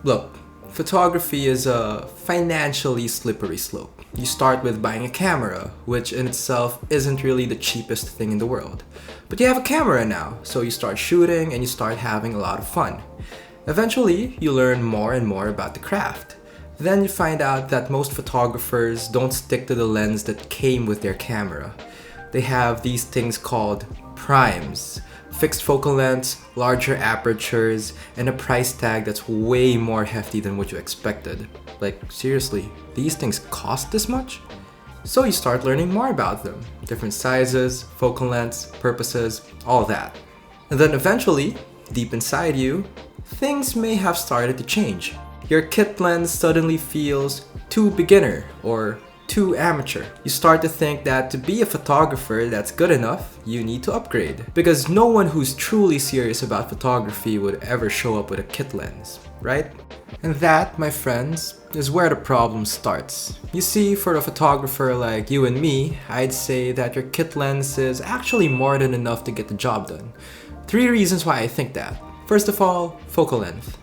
Look, photography is a financially slippery slope. You start with buying a camera, which in itself isn't really the cheapest thing in the world. But you have a camera now, so you start shooting and you start having a lot of fun. Eventually, you learn more and more about the craft. Then you find out that most photographers don't stick to the lens that came with their camera. They have these things called primes. Fixed focal lengths, larger apertures, and a price tag that's way more hefty than what you expected. Like, seriously, these things cost this much? So you start learning more about them. Different sizes, focal lengths, purposes, all that. And then eventually, deep inside you, things may have started to change. Your kit lens suddenly feels too beginner or too amateur. You start to think that to be a photographer that's good enough, you need to upgrade. Because no one who's truly serious about photography would ever show up with a kit lens, right? And that, my friends, is where the problem starts. You see, for a photographer like you and me, I'd say that your kit lens is actually more than enough to get the job done. 3 reasons why I think that. First of all, focal length.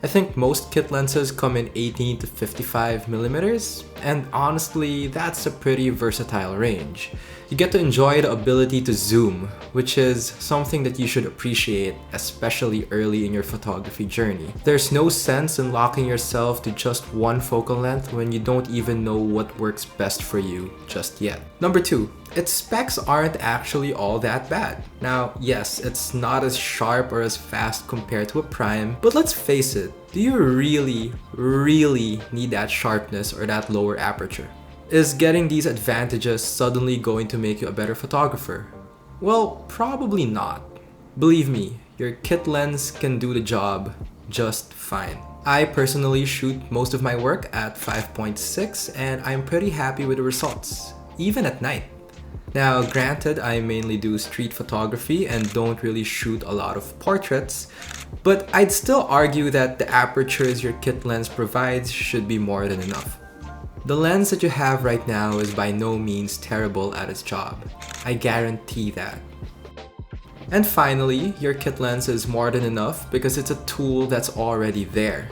I think most kit lenses come in 18 to 55 millimeters, and honestly, that's a pretty versatile range. You get to enjoy the ability to zoom, which is something that you should appreciate, especially early in your photography journey. There's no sense in locking yourself to just one focal length when you don't even know what works best for you just yet. Number 2, its specs aren't actually all that bad. Now, yes, it's not as sharp or as fast compared to a prime, but let's face it, do you really need that sharpness or that lower aperture? Is getting these advantages suddenly going to make you a better photographer? Well, probably not. Believe me, your kit lens can do the job just fine. I personally shoot most of my work at 5.6 and I'm pretty happy with the results, even at night. Now, granted, I mainly do street photography and don't really shoot a lot of portraits, but I'd still argue that the apertures your kit lens provides should be more than enough. The lens that you have right now is by no means terrible at its job. I guarantee that. And finally, your kit lens is more than enough because it's a tool that's already there.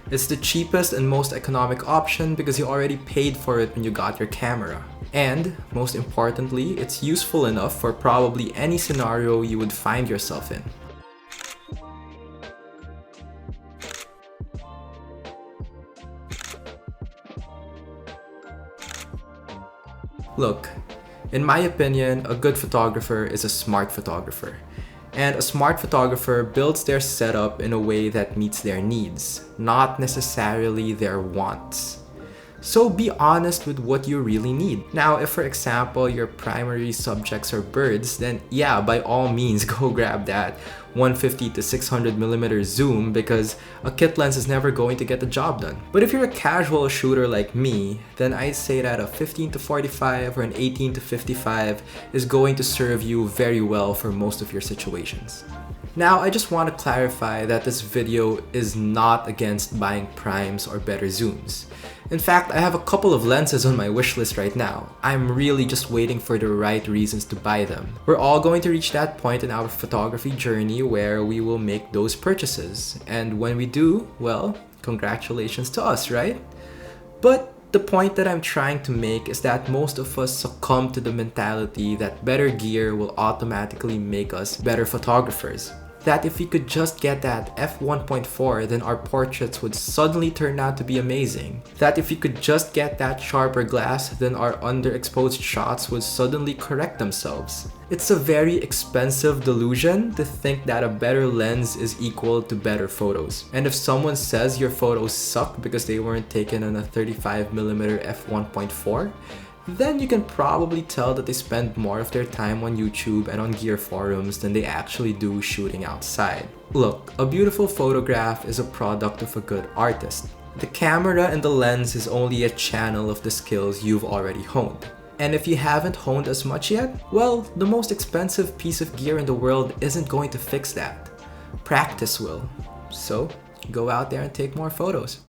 It's the cheapest and most economic option because you already paid for it when you got your camera. And, most importantly, it's useful enough for probably any scenario you would find yourself in. Look, in my opinion, a good photographer is a smart photographer. And a smart photographer builds their setup in a way that meets their needs, not necessarily their wants. So be honest with what you really need. Now, if for example, your primary subjects are birds, then yeah, by all means, go grab that 150 to 600 millimeter zoom because a kit lens is never going to get the job done. But if you're a casual shooter like me, then I'd say that a 15 to 45 or an 18 to 55 is going to serve you very well for most of your situations. Now, I just want to clarify that this video is not against buying primes or better zooms. In fact, I have a couple of lenses on my wish list right now. I'm really just waiting for the right reasons to buy them. We're all going to reach that point in our photography journey where we will make those purchases. And when we do, well, congratulations to us, right? But the point that I'm trying to make is that most of us succumb to the mentality that better gear will automatically make us better photographers. That if we could just get that f1.4, then our portraits would suddenly turn out to be amazing. That if we could just get that sharper glass, then our underexposed shots would suddenly correct themselves. It's a very expensive delusion to think that a better lens is equal to better photos. And if someone says your photos suck because they weren't taken on a 35mm f1.4, then you can probably tell that they spend more of their time on YouTube and on gear forums than they actually do shooting outside. Look, a beautiful photograph is a product of a good artist. The camera and the lens is only a channel of the skills you've already honed. And if you haven't honed as much yet, well, the most expensive piece of gear in the world isn't going to fix that. Practice will. So, go out there and take more photos.